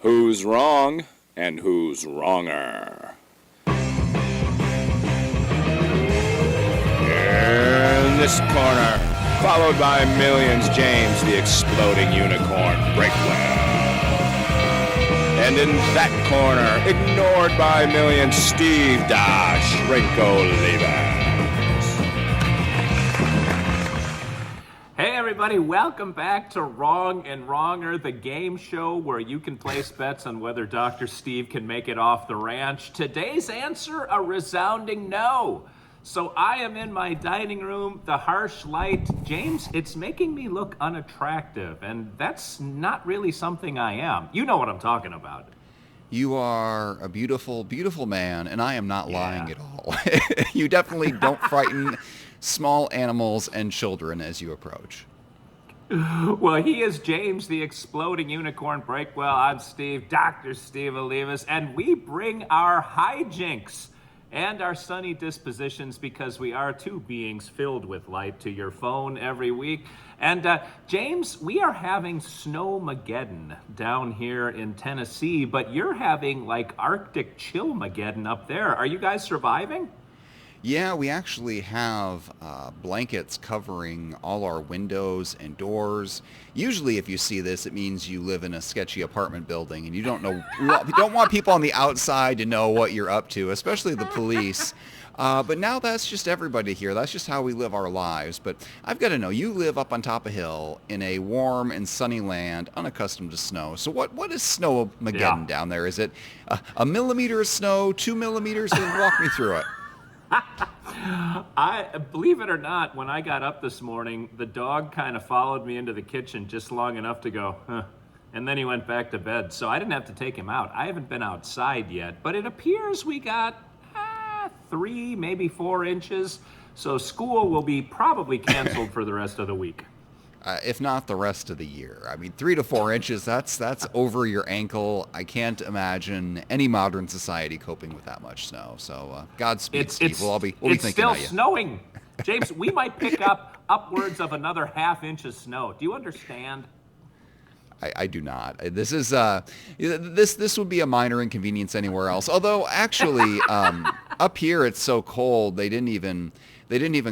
Who's wrong and who's wronger? In this corner, followed by millions, James the Exploding Unicorn Breakwell. And in that corner, ignored by millions, Steve Da Shrinko Levers. Hey everybody, welcome back to Wrong and Wronger, the game show where you can place bets on whether Dr. Steve can make it off the ranch. Today's answer, a resounding no. So I am in my dining room, the harsh light. James, it's making me look unattractive, and that's not really something I am. You know what I'm talking about. You are a beautiful, beautiful man, and I am not lying at all. You definitely don't frighten small animals and children as you approach. Well, he is James, the Exploding Unicorn Breakwell. I'm Steve, Dr. Steve Olivas, and we bring our hijinks and our sunny dispositions because we are two beings filled with light to your phone every week. And James, we are having Snowmageddon down here in Tennessee, but you're having like Arctic Chillmageddon up there. Are you guys surviving? Yeah, we actually have blankets covering all our windows and doors. Usually if you see this, it means you live in a sketchy apartment building and you don't want people on the outside to know what you're up to, especially the police. But now that's just everybody here. That's just how we live our lives. But I've got to know, you live up on top of a hill in a warm and sunny land, unaccustomed to snow. So what is Snowmageddon down there? Is it a millimeter of snow, 2 millimeters? Walk me through it. I believe it or not, when I got up this morning, the dog kind of followed me into the kitchen just long enough to go, huh, and then he went back to bed. So I didn't have to take him out. I haven't been outside yet, but it appears we got 3, maybe 4 inches. So school will be probably canceled for the rest of the week. If not the rest of the year. I mean, 3 to 4 inches, that's over your ankle. I can't imagine any modern society coping with that much snow. So Godspeed, Steve. We'll be thinking It's still of you. snowing. James, we might pick up upwards of another ½ inch of snow. Do you understand? I do not. This is this would be a minor inconvenience anywhere else. Although actually, up here it's so cold they didn't even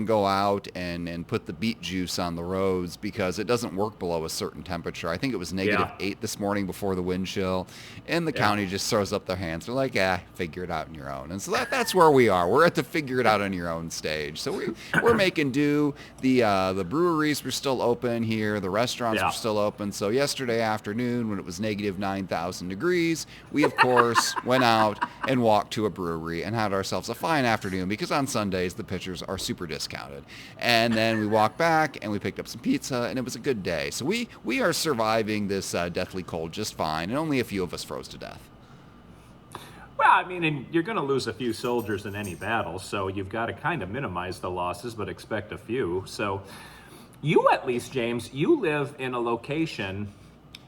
go out and put the beet juice on the roads because it doesn't work below a certain temperature. I think it was -8 this morning before the wind chill, and the county just throws up their hands. They're like, figure it out on your own. And so that's where we are. We're at the figure it out on your own stage. So we're making do. The breweries were still open here. The restaurants were still open. So yesterday afternoon when it was -9,000 degrees, we of course went out and walked to a brewery and had ourselves a fine afternoon because on Sundays the pitchers are super discounted. And then we walked back and we picked up some pizza and it was a good day. So we are surviving this deathly cold just fine, and only a few of us froze to death. Well, I mean, and you're going to lose a few soldiers in any battle, so you've got to kind of minimize the losses, but expect a few. So you, at least, James, you live in a location.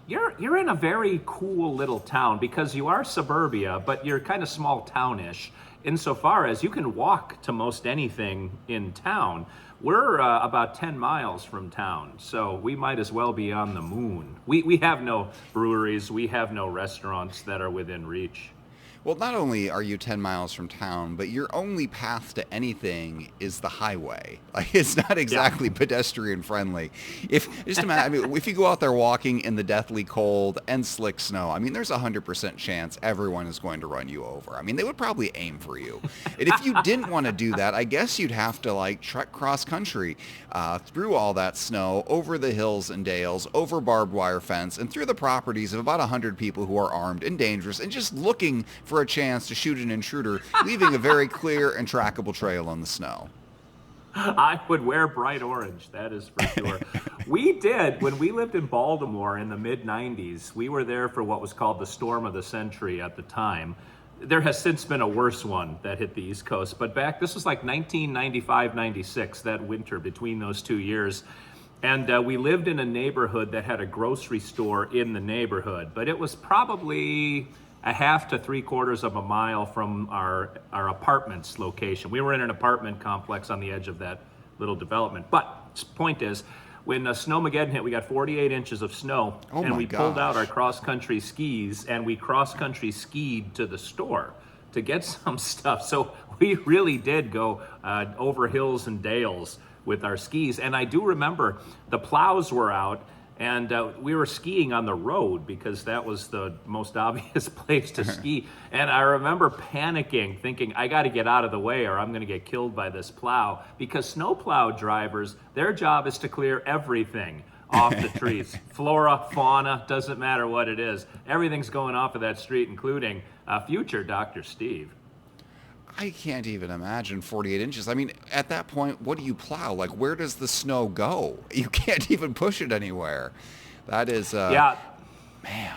You're in a very cool little town because you are suburbia, but you're kind of small townish insofar as you can walk to most anything in town. We're about 10 miles from town, so we might as well be on the moon. We have no breweries, we have no restaurants that are within reach. Well, not only are you 10 miles from town, but your only path to anything is the highway. Like, it's not exactly pedestrian friendly. Just imagine, I mean, if you go out there walking in the deathly cold and slick snow, I mean, there's a 100% chance everyone is going to run you over. I mean, they would probably aim for you. And if you didn't want to do that, I guess you'd have to like trek cross country through all that snow, over the hills and dales, over barbed wire fence, and through the properties of about 100 people who are armed and dangerous and just looking for a chance to shoot an intruder, leaving a very clear and trackable trail on the snow. I would wear bright orange, that is for sure. We did, when we lived in Baltimore in the mid-90s, we were there for what was called the storm of the century at the time. There has since been a worse one that hit the East Coast, but this was like 1995-96, that winter between those 2 years. And we lived in a neighborhood that had a grocery store in the neighborhood, but it was probably a half to 3/4 of a mile from our apartment's location. We were in an apartment complex on the edge of that little development. But point is, when Snowmageddon hit, we got 48 inches of snow, Oh and my we pulled out our gosh. cross-country skis, and we cross-country skied to the store to get some stuff. So we really did go over hills and dales with our skis. And I do remember the plows were out, and we were skiing on the road because that was the most obvious place to ski. And I remember panicking, thinking, I got to get out of the way or I'm going to get killed by this plow. Because snowplow drivers, their job is to clear everything off the trees. Flora, fauna, doesn't matter what it is. Everything's going off of that street, including future Dr. Steve. I can't even imagine 48 inches. I mean, at that point, what do you plow? Like, where does the snow go? You can't even push it anywhere. That is, Yeah. man.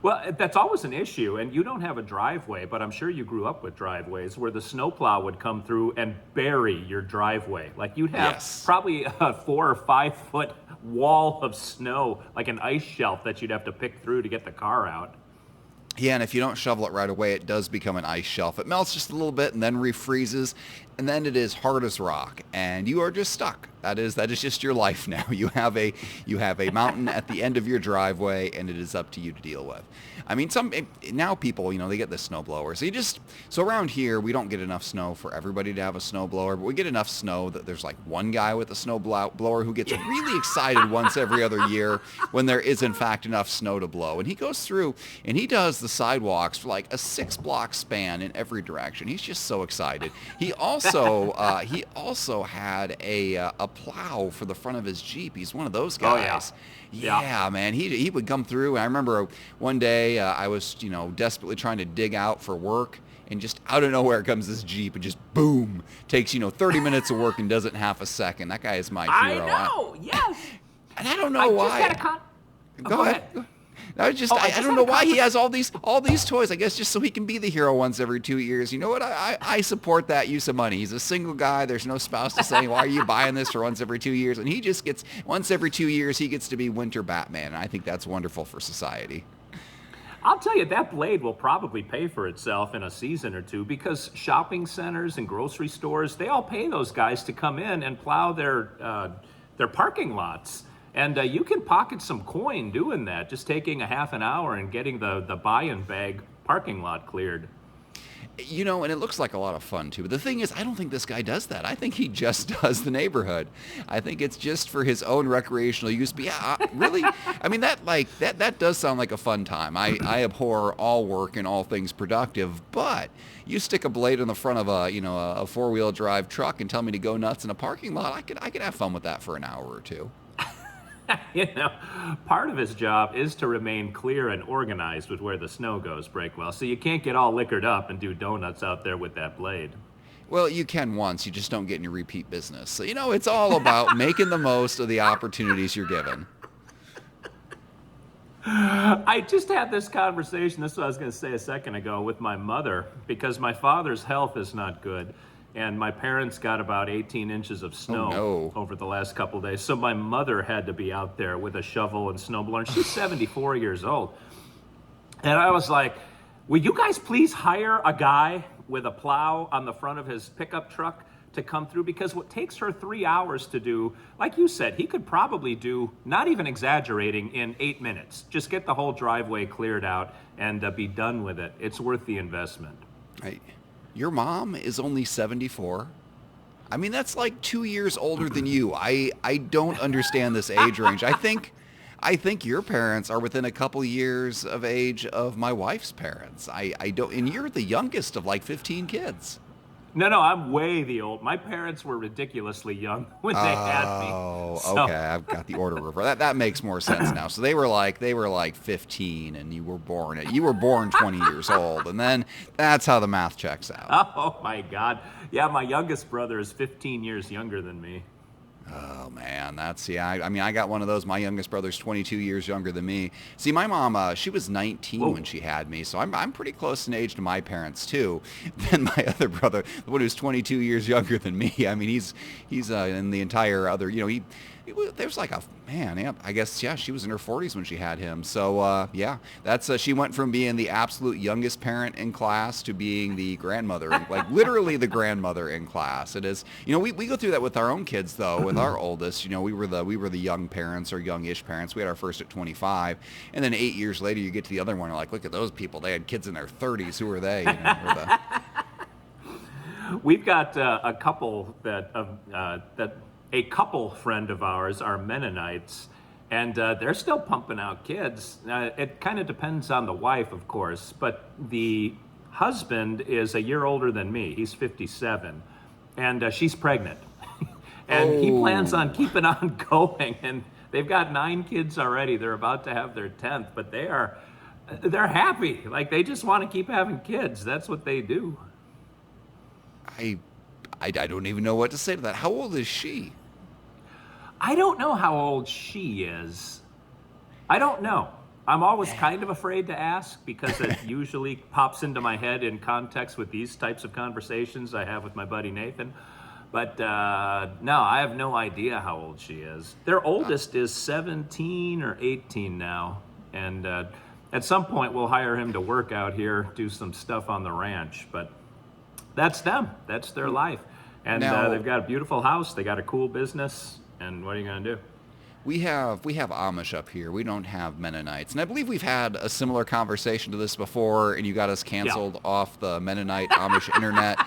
Well, that's always an issue, and you don't have a driveway, but I'm sure you grew up with driveways where the snowplow would come through and bury your driveway. Like you'd have Yes. probably a 4 or 5 foot wall of snow, like an ice shelf that you'd have to pick through to get the car out. Yeah, and if you don't shovel it right away, it does become an ice shelf. It melts just a little bit and then refreezes, and then it is hard as rock, and you are just stuck. That is just your life now. You have a mountain at the end of your driveway, and it is up to you to deal with. I mean, now people, they get the snow blower. So around here, we don't get enough snow for everybody to have a snow blower, but we get enough snow that there's like one guy with a snow blower who gets really excited once every other year when there is in fact enough snow to blow. And he goes through and he does the sidewalks for like a 6-block span in every direction. He's just so excited. He also had a plow for the front of his Jeep. He's one of those guys. Yeah, man. He would come through. I remember one day I was, desperately trying to dig out for work, and just out of nowhere comes this Jeep and just boom, takes, 30 minutes of work and does it in half a second. That guy is my hero. I know, yes. And I don't know why. Go ahead. I don't know why he has all these toys. I guess just so he can be the hero once every 2 years. You know what? I support that use of money. He's a single guy. There's no spouse to say, why are you buying this for once every 2 years? And he just gets, once every 2 years, he gets to be Winter Batman. And I think that's wonderful for society. I'll tell you, that blade will probably pay for itself in a season or two because shopping centers and grocery stores, they all pay those guys to come in and plow their parking lots. And you can pocket some coin doing that, just taking a half an hour and getting the buy-in bag parking lot cleared. And it looks like a lot of fun, too. But the thing is, I don't think this guy does that. I think he just does the neighborhood. I think it's just for his own recreational use. But yeah, really, I mean, that does sound like a fun time. I abhor all work and all things productive, but you stick a blade on the front of a four-wheel drive truck and tell me to go nuts in a parking lot, I could have fun with that for an hour or two. Part of his job is to remain clear and organized with where the snow goes, Breakwell. So you can't get all liquored up and do donuts out there with that blade. Well, you can once. You just don't get any repeat business. So, it's all about making the most of the opportunities you're given. I just had this conversation, this is what I was going to say a second ago, with my mother, because my father's health is not good. And my parents got about 18 inches of snow over the last couple of days. So my mother had to be out there with a shovel and snowblower. And she's 74 years old. And I was like, will you guys please hire a guy with a plow on the front of his pickup truck to come through? Because what takes her 3 hours to do, like you said, he could probably do, not even exaggerating, in 8 minutes. Just get the whole driveway cleared out and be done with it. It's worth the investment. Right. Your mom is only 74. I mean, that's like 2 years older than you. I don't understand this age range. I think your parents are within a couple years of age of my wife's parents. I don't, and you're the youngest of like 15 kids. No, I'm way the old. My parents were ridiculously young when they had me. Oh, okay. I've got the order reversed. That makes more sense now. So they were like 15, and you were born 20 years old, and then that's how the math checks out. Oh my God! Yeah, my youngest brother is 15 years younger than me. Oh man, I got one of those. My youngest brother's 22 years younger than me. See, my mom, she was 19 when she had me, so I'm pretty close in age to my parents too. Then my other brother, the one who's 22 years younger than me, I mean, he's in the entire other, There's like a man. Yeah, I guess she was in her 40s when she had him. So yeah, that's she went from being the absolute youngest parent in class to being the grandmother, like literally the grandmother in class. It is. We go through that with our own kids though. With our oldest, we were the young parents or youngish parents. We had our first at 25, and then 8 years later, you get to the other one. You're like, look at those people. They had kids in their 30s. Who are they? We've got a couple that a couple friend of ours are Mennonites, and they're still pumping out kids. It kind of depends on the wife, of course, but the husband is a year older than me. He's 57, and she's pregnant. And he plans on keeping on going, and they've got 9 kids already. They're about to have their 10th, but they're happy. Like, they just want to keep having kids. That's what they do. I don't even know what to say to that. How old is she? I don't know how old she is. I don't know. I'm always kind of afraid to ask because it usually pops into my head in context with these types of conversations I have with my buddy Nathan. But no, I have no idea how old she is. Their oldest is 17 or 18 now. And at some point we'll hire him to work out here, do some stuff on the ranch. But that's them. That's their life. And now, they've got a beautiful house. They got a cool business. And what are you going to do? We have Amish up here. We don't have Mennonites. And I believe we've had a similar conversation to this before, and you got us canceled off the Mennonite Amish internet.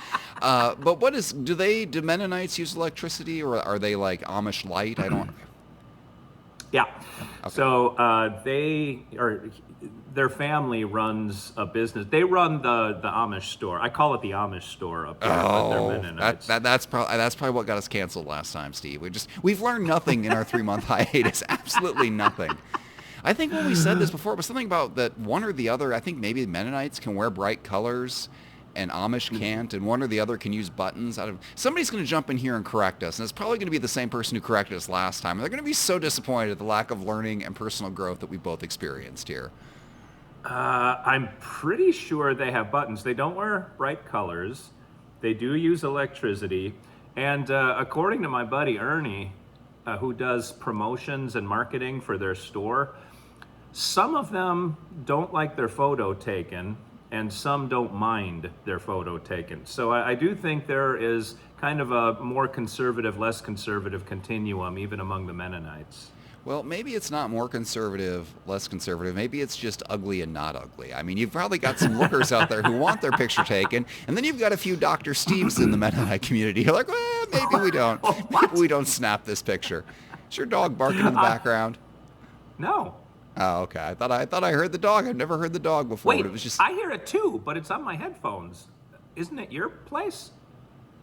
But do Mennonites use electricity, or are they like Amish light? I don't... Yeah. Okay. So their family runs a business. They run the Amish store. I call it the Amish store up there, but they're Mennonites. That's probably what got us canceled last time, Steve. We've learned nothing in our 3-month hiatus. Absolutely nothing. I think when we said this before, it was something about that one or the other. I think maybe Mennonites can wear bright colors and Amish can't, and one or the other can use buttons. Somebody's going to jump in here and correct us, and it's probably going to be the same person who corrected us last time. They're going to be so disappointed at the lack of learning and personal growth that we both experienced here. I'm pretty sure they have buttons. They don't wear bright colors. They do use electricity. And according to my buddy Ernie, who does promotions and marketing for their store, some of them don't like their photo taken, and some don't mind their photo taken. So I do think there is kind of a more conservative, less conservative continuum even among the Mennonites. Well, maybe it's not more conservative, less conservative. Maybe it's just ugly and not ugly. I mean, you've probably got some lookers out there who want their picture taken, and then you've got a few Dr. Steves in the Mennonite community. You're like, well, maybe we don't. Maybe we don't snap this picture. Is your dog barking in the background? No. Oh, okay. I thought I heard the dog. I've never heard the dog before. Wait, but it was just... I hear it too, but it's on my headphones. Isn't it your place?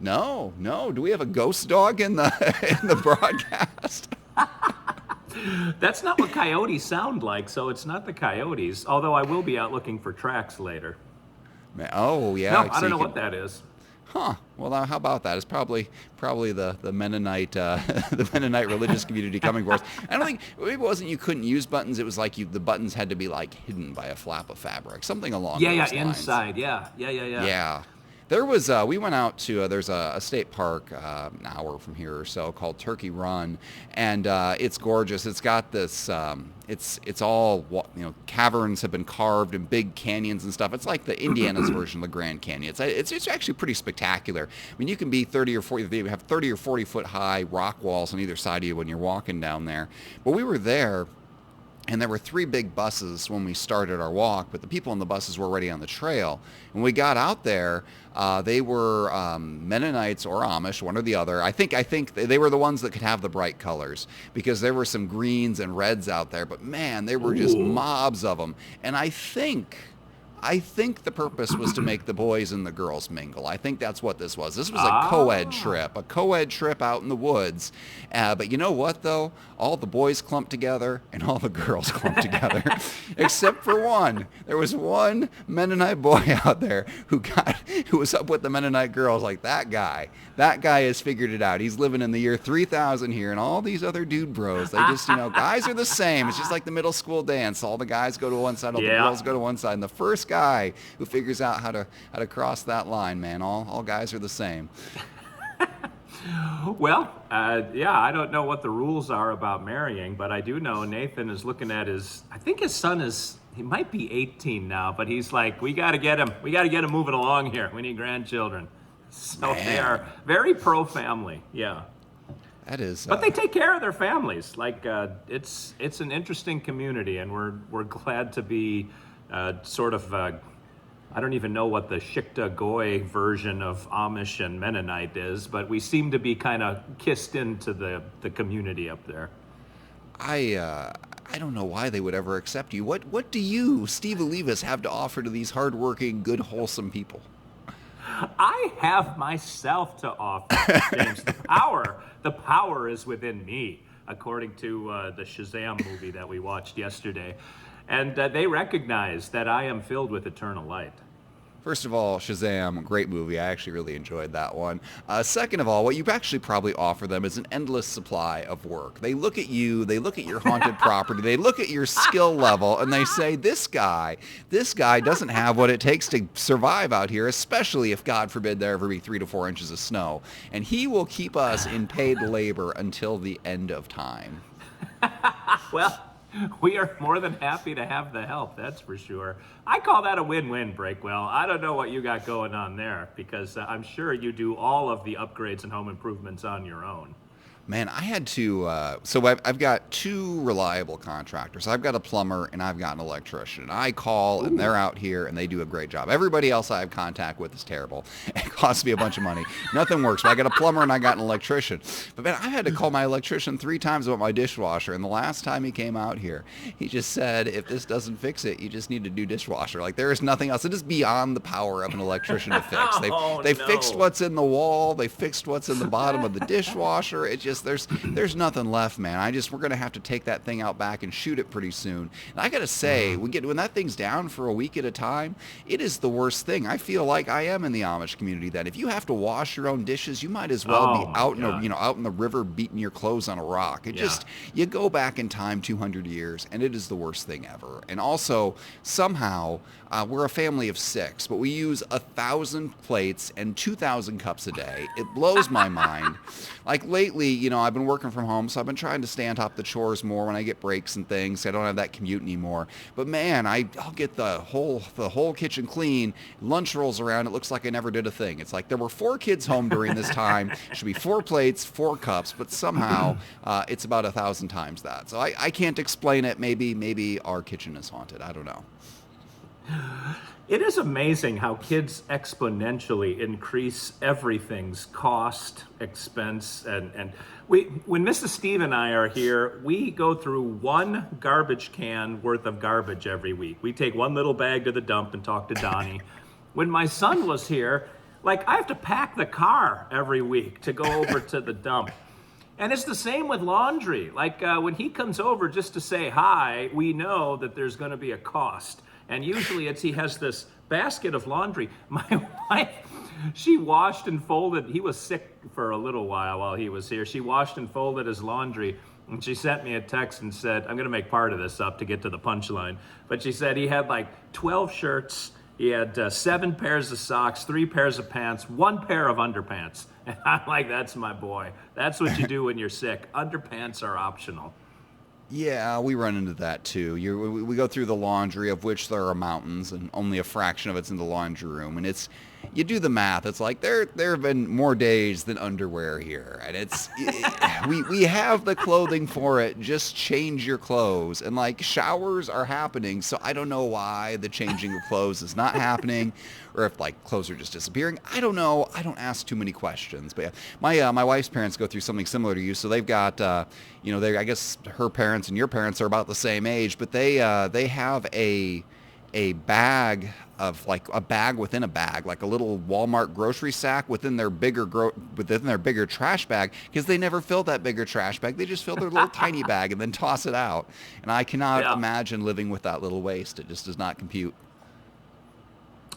No. Do we have a ghost dog in the broadcast? That's not what coyotes sound like, so it's not the coyotes. Although I will be out looking for tracks later. Oh yeah. No, I don't know what that is. Huh. Well, how about that? It's probably the Mennonite the Mennonite religious community coming for us. I don't think it wasn't you couldn't use buttons. It was like the buttons had to be like hidden by a flap of fabric, something along those lines. Inside. Yeah. Yeah. There was we went out to there's a state park an hour from here or so called Turkey Run, and it's gorgeous. It's got this it's all caverns have been carved and big canyons and stuff. It's like the Indiana's version of the Grand Canyon. It's actually pretty spectacular. I mean, you can be 30 or 40 they have 30 or 40 foot high rock walls on either side of you when you're walking down there. But we were there. And there were 3 big buses when we started our walk, but the people in the buses were already on the trail. When we got out there, they were Mennonites or Amish, one or the other. I think they were the ones that could have the bright colors because there were some greens and reds out there. But man, there were just mobs of them. And I think the purpose was to make the boys and the girls mingle. I think that's what this was. This was a co-ed trip out in the woods. But you know what, though? All the boys clumped together and all the girls clumped together, except for one. There was one Mennonite boy out there who was up with the Mennonite girls. Like, that guy has figured it out. He's living in the year 3000 here, and all these other dude bros, they just, guys are the same. It's just like the middle school dance. All the guys go to one side, all the girls go to one side, and the first guy who figures out how to cross that line, man, all guys are the same. Well, yeah, I don't know what the rules are about marrying, but I do know Nathan is looking at I think his son he might be 18 now, but he's like, we got to get him moving along here. We need grandchildren. So they are very pro-family, yeah. That is. But they take care of their families. Like, it's an interesting community, and we're glad to be sort of, I don't even know what the Shikta Goy version of Amish and Mennonite is, but we seem to be kind of kissed into the community up there. I don't know why they would ever accept you. What do you, Steve Olivas, have to offer to these hardworking, good, wholesome people? I have myself to offer, James. The power is within me, according to the Shazam movie that we watched yesterday. And they recognize that I am filled with eternal light. First of all, Shazam, great movie. I actually really enjoyed that one. Second of all, what you actually probably offer them is an endless supply of work. They look at you, they look at your haunted property, they look at your skill level, and they say, this guy doesn't have what it takes to survive out here, especially if, God forbid, there ever be 3 to 4 inches of snow. And he will keep us in paid labor until the end of time. Well, we are more than happy to have the help, that's for sure. I call that a win-win, Breakwell. I don't know what you got going on there, because I'm sure you do all of the upgrades and home improvements on your own. Man, I had to, so I've got 2 reliable contractors. I've got a plumber and I've got an electrician. And I call and they're out here and they do a great job. Everybody else I have contact with is terrible. It costs me a bunch of money. Nothing works. But I got a plumber and I got an electrician. But man, I had to call my electrician 3 times about my dishwasher. And the last time he came out here, he just said, if this doesn't fix it, you just need to do dishwasher. Like, there is nothing else. It is beyond the power of an electrician to fix. They fixed what's in the wall. They fixed what's in the bottom of the dishwasher. It just, there's nothing left, man. We're gonna have to take that thing out back and shoot it pretty soon. And I gotta say, when that thing's down for a week at a time, it is the worst thing. I feel like I am in the Amish community. That if you have to wash your own dishes, you might as well be out in the river beating your clothes on a rock. You go back in time 200 years, and it is the worst thing ever. And also, somehow, we're a family of 6, but we use 1,000 plates and 2,000 cups a day. It blows my mind. Like lately, I've been working from home, so I've been trying to stay on top of the chores more when I get breaks and things. I don't have that commute anymore. But man, I'll get the whole kitchen clean. Lunch rolls around. It looks like I never did a thing. It's like there were 4 kids home during this time. It should be 4 plates, 4 cups, but somehow it's about 1,000 times that. So I can't explain it. Maybe our kitchen is haunted. I don't know. It is amazing how kids exponentially increase everything's cost, expense, and when Mrs. Steve and I are here, we go through 1 garbage can worth of garbage every week. We take 1 little bag to the dump and talk to Donnie. When my son was here, I have to pack the car every week to go over to the dump. And it's the same with laundry. When he comes over just to say hi, we know that there's going to be a cost. And usually he has this basket of laundry. My wife, she washed and folded. He was sick for a little while he was here. She washed and folded his laundry. And she sent me a text and said, I'm going to make part of this up to get to the punchline. But she said he had 12 shirts. He had 7 pairs of socks, 3 pairs of pants, 1 pair of underpants. And I'm like, that's my boy. That's what you do when you're sick. Underpants are optional. Yeah, we run into that too. We go through the laundry, of which there are mountains, and only a fraction of it's in the laundry room. And you do the math. It's like there have been more days than underwear here, and we have the clothing for it. Just change your clothes, and showers are happening. So I don't know why the changing of clothes is not happening, or if clothes are just disappearing. I don't know. I don't ask too many questions. But yeah, my wife's parents go through something similar to you. So they've got I guess her parents and your parents are about the same age, but they have a bag of a bag within a bag, like a little Walmart grocery sack within their bigger trash bag, because they never fill that bigger trash bag. They just fill their little tiny bag and then toss it out. And I cannot imagine living with that little waste. It just does not compute.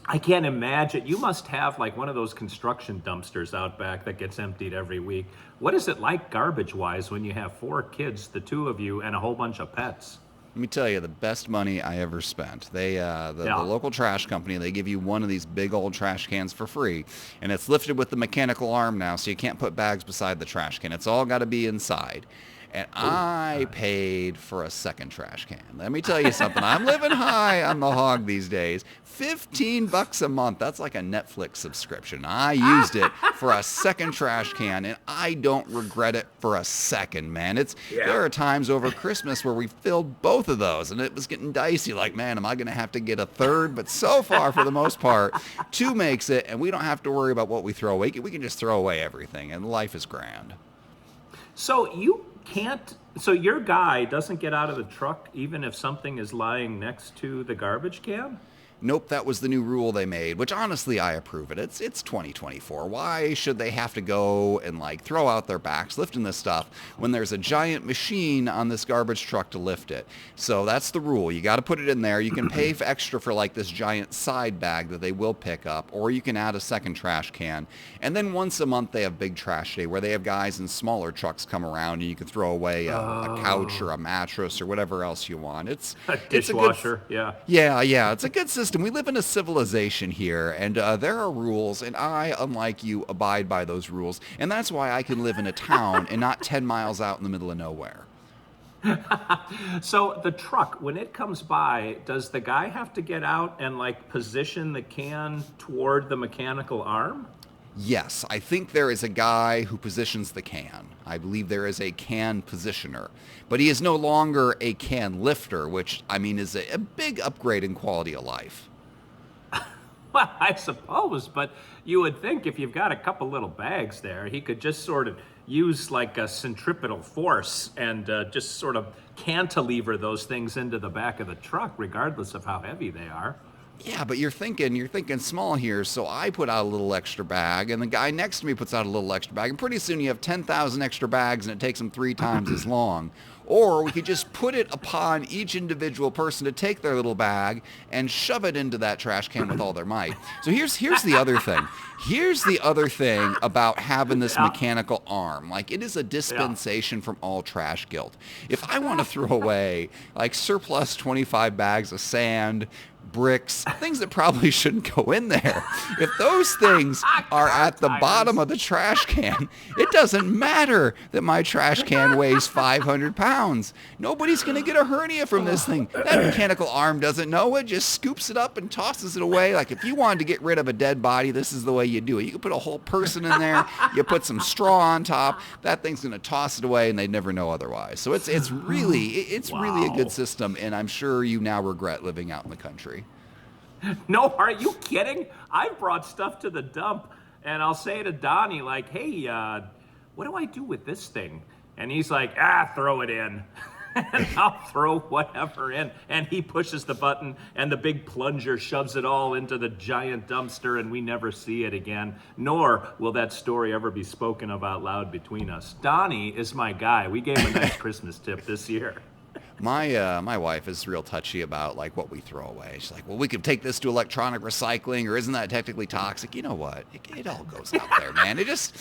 I can't imagine. You must have one of those construction dumpsters out back that gets emptied every week. What is it like garbage-wise when you have 4 kids, the 2 of you, and a whole bunch of pets? Let me tell you, the best money I ever spent. The Yeah. local trash company, they give you one of these big old trash cans for free, and it's lifted with the mechanical arm now, so you can't put bags beside the trash can. It's all got to be inside. And I paid for a second trash can. Let me tell you something. I'm living high on the hog these days. $15 a month. That's like a Netflix subscription. I used it for a second trash can, and I don't regret it for a second, man. There are times over Christmas where we filled both of those, and it was getting dicey. Like, man, am I going to have to get a third? But so far, for the most part, two makes it, and we don't have to worry about what we throw away. We can just throw away everything, and life is grand. So you can't. So your guy doesn't get out of the truck even if something is lying next to the garbage can? Nope, that was the new rule they made, which honestly I approve it. It's 2024. Why should they have to go and like throw out their backs lifting this stuff when there's a giant machine on this garbage truck to lift it? So that's the rule. You got to put it in there. You can pay for extra for like this giant side bag that they will pick up, or you can add a second trash can. And then once a month they have big trash day where they have guys in smaller trucks come around and you can throw away a couch or a mattress or whatever else you want. It's A it's a good dishwasher, yeah. Yeah, it's a good system. We live in a civilization here, and there are rules, and I, unlike you, abide by those rules, and that's why I can live in a town and not 10 miles out in the middle of nowhere. So the truck, when it comes by, does the guy have to get out and like position the can toward the mechanical arm? Yes, I think there is a guy who positions the can. I believe there is a can positioner. But he is no longer a can lifter, which, I mean, is a big upgrade in quality of life. Well, I suppose, but you would think if you've got a couple little bags there, he could just sort of use like a centripetal force and just sort of cantilever those things into the back of the truck, regardless of how heavy they are. Yeah, but you're thinking small here, so I put out a little extra bag, and the guy next to me puts out a little extra bag, and pretty soon you have 10,000 extra bags, and it takes them 3 times as long. Or we could just put it upon each individual person to take their little bag and shove it into that trash can with all their might. So here's the other thing. Here's the other thing about having this mechanical arm. Like, it is a dispensation from all trash guilt. If I want to throw away, like, surplus 25 bags of sand, bricks, things that probably shouldn't go in there. If those things are at the bottom of the trash can, it doesn't matter that my trash can weighs 500 pounds. Nobody's going to get a hernia from this thing. That mechanical arm doesn't know it, just scoops it up and tosses it away. Like, if you wanted to get rid of a dead body, this is the way you do it. You can put a whole person in there, you put some straw on top, that thing's going to toss it away and they'd never know otherwise. So it's really a good system, and I'm sure you now regret living out in the country. No, are you kidding? I've brought stuff to the dump, and I'll say to Donnie, like, hey, what do I do with this thing? And he's like, throw it in. And I'll throw whatever in. And he pushes the button, and the big plunger shoves it all into the giant dumpster, and we never see it again. Nor will that story ever be spoken of out loud between us. Donnie is my guy. We gave him a nice Christmas tip this year. My wife is real touchy about like what we throw away. She's like, well, we could take this to electronic recycling, or isn't that technically toxic? You know what? It all goes out there, man. It just,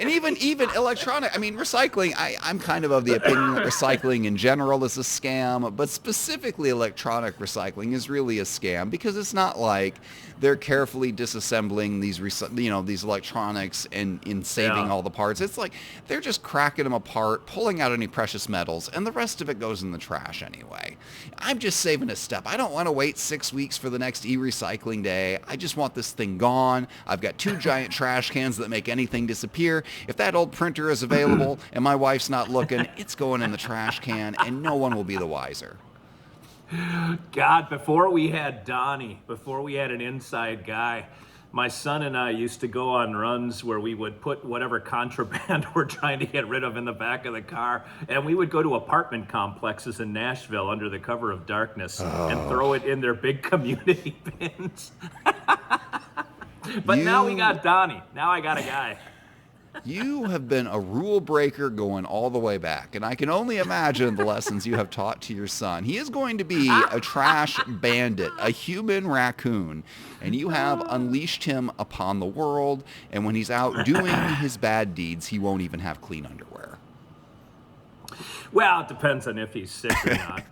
and even electronic, I mean, recycling, I'm kind of the opinion that recycling in general is a scam, but specifically electronic recycling is really a scam because it's not like they're carefully disassembling these electronics and in saving all the parts. It's like they're just cracking them apart, pulling out any precious metals, and the rest of it goes in the trash anyway. I'm just saving a step. I don't want to wait 6 weeks for the next e-recycling day. I just want this thing gone. I've got 2 giant trash cans that make anything disappear. If that old printer is available and my wife's not looking, it's going in the trash can and no one will be the wiser. God, before we had Donnie, before we had an inside guy, my son and I used to go on runs where we would put whatever contraband we're trying to get rid of in the back of the car, and we would go to apartment complexes in Nashville under the cover of darkness and throw it in their big community bins. But now we got Donnie. Now I got a guy. You have been a rule breaker going all the way back, and I can only imagine the lessons you have taught to your son. He is going to be a trash bandit, a human raccoon, and you have unleashed him upon the world, and when he's out doing his bad deeds, he won't even have clean underwear. Well, it depends on if he's sick or not.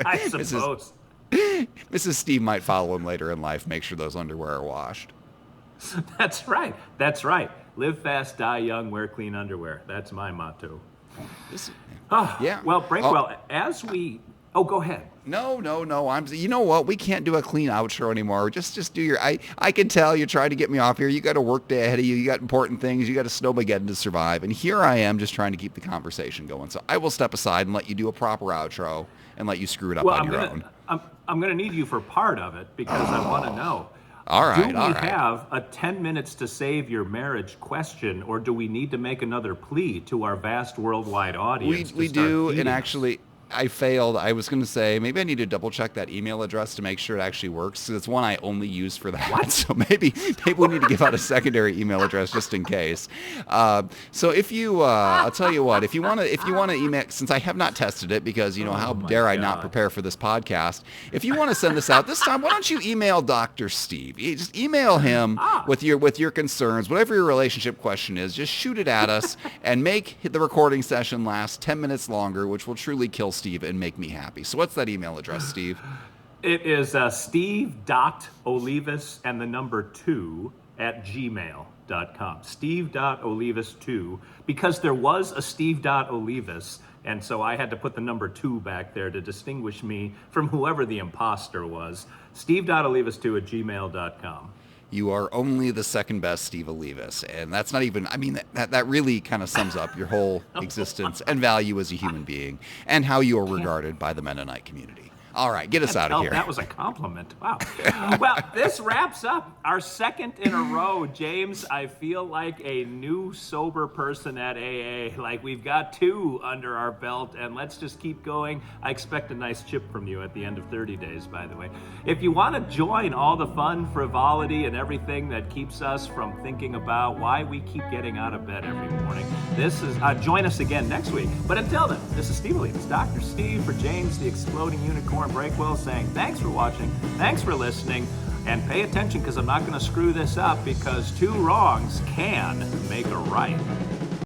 I suppose. Mrs. Steve might follow him later in life, make sure those underwear are washed. That's right. That's right. Live fast, die young, wear clean underwear. That's my motto. Yeah. Well, Breakwell, as we... Oh, go ahead. No. You know what? We can't do a clean outro anymore. Just do your. I can tell you're trying to get me off here. You got a work day ahead of you. You got important things. You got a Snowmageddon to survive. And here I am, just trying to keep the conversation going. So I will step aside and let you do a proper outro and let you screw it up on your own. I'm going to need you for part of it because I want to know. All right. Do we have a 10 minutes to save your marriage question, or do we need to make another plea to our vast worldwide audience? We do, and actually. I failed. I was going to say, maybe I need to double check that email address to make sure it actually works. It's one I only use for that. What? So maybe we need to give out a secondary email address just in case. So if you, I'll tell you what, if you want to email, since I have not tested it because, how dare I not prepare for this podcast. If you want to send this out this time, why don't you email Dr. Steve? Just email him with your concerns, whatever your relationship question is, just shoot it at us and make the recording session last 10 minutes longer, which will truly kill Steve and make me happy. So what's that email address, Steve? It is steve.olivas and the number 2 at gmail.com. Steve.olivas2, because there was a Steve.olivas, and so I had to put the number 2 back there to distinguish me from whoever the imposter was. Steve.olivas2 at gmail.com. You are only the second best Steve Olivas. And that's not even, that really kind of sums up your whole existence and value as a human being and how you are regarded by the Mennonite community. All right, get us out of here. That was a compliment. Wow. Well, this wraps up our second in a row. James, I feel like a new sober person at AA. Like we've got 2 under our belt, and let's just keep going. I expect a nice chip from you at the end of 30 days, by the way. If you want to join all the fun, frivolity, and everything that keeps us from thinking about why we keep getting out of bed every morning, join us again next week. But until then, this is Steve Lee. It's Dr. Steve for James, the Exploding Unicorn Breakwell, saying thanks for watching, thanks for listening, and pay attention because I'm not going to screw this up because 2 wrongs can make a right.